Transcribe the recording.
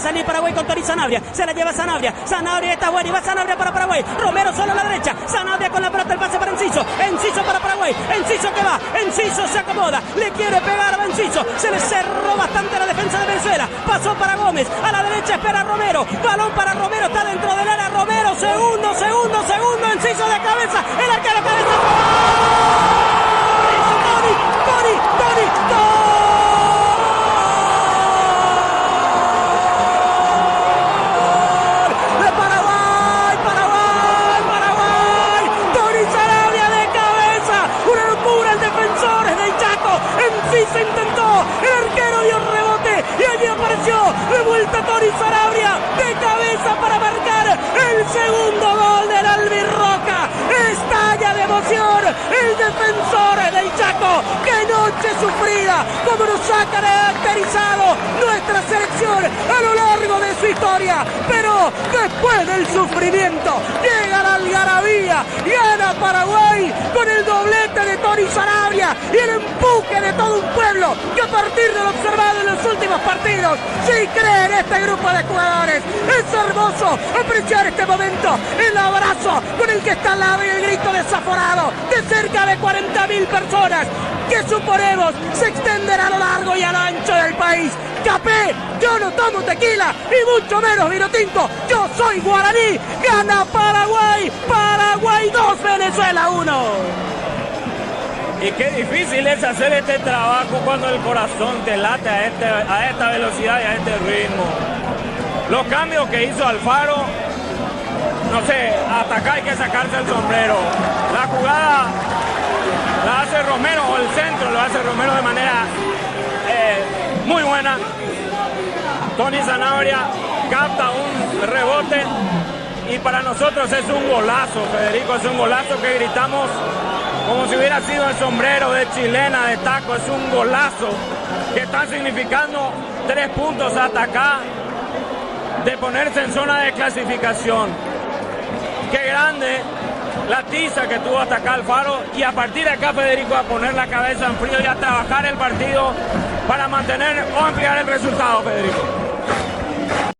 salir Paraguay con Tony Sanabria. Se la lleva Sanabria. Sanabria está bueno y va Sanabria para Paraguay. Romero solo a la derecha. Sanabria con la pelota, el pase para Enciso. Enciso para Paraguay. Enciso que va. Enciso se acomoda. Le quiere pegar a Enciso. Se le cerró bastante la defensa de Venezuela. Pasó para Gómez. A la derecha espera Romero. Balón para Romero. Está dentro del área. Romero. Segundo. Enciso de cabeza. El arquero cabeza. Tony. Se intentó, el arquero dio rebote y allí apareció de vuelta Tony Sanabria de cabeza para marcar el segundo gol del Albirroja. Estalla de emoción el defensor del Chaco. ¡Qué noche sufrida! Como nos ha caracterizado nuestra selección a lo largo de su historia. Pero después del sufrimiento llega la algarabía, gana Paraguay con el doblete de Tony Sanabria y el empuje de todo un pueblo que a partir de lo observado en los últimos partidos sí cree en este grupo de jugadores. Es hermoso apreciar este momento, el abrazo con el que está al lado y el grito desaforado de cerca de 40.000 personas que suponemos se extenderá a lo largo y a lo ancho del país. Capé, yo no tomo tequila y mucho menos vino tinto, yo soy guaraní. Gana Paraguay, Paraguay 2, Venezuela 1. Y qué difícil es hacer este trabajo cuando el corazón te late a esta velocidad y a este ritmo. Los cambios que hizo Alfaro, no sé, hasta acá hay que sacarse el sombrero. La jugada la hace Romero, o el centro lo hace Romero de manera muy buena. Tony Sanabria capta un rebote y para nosotros es un golazo, Federico, es un golazo que gritamos como si hubiera sido el sombrero de chilena de taco. Es un golazo que está significando 3 puntos hasta acá de ponerse en zona de clasificación. Qué grande la tiza que tuvo hasta acá Alfaro, y a partir de acá, Federico, a poner la cabeza en frío y a trabajar el partido para mantener o ampliar el resultado, Federico.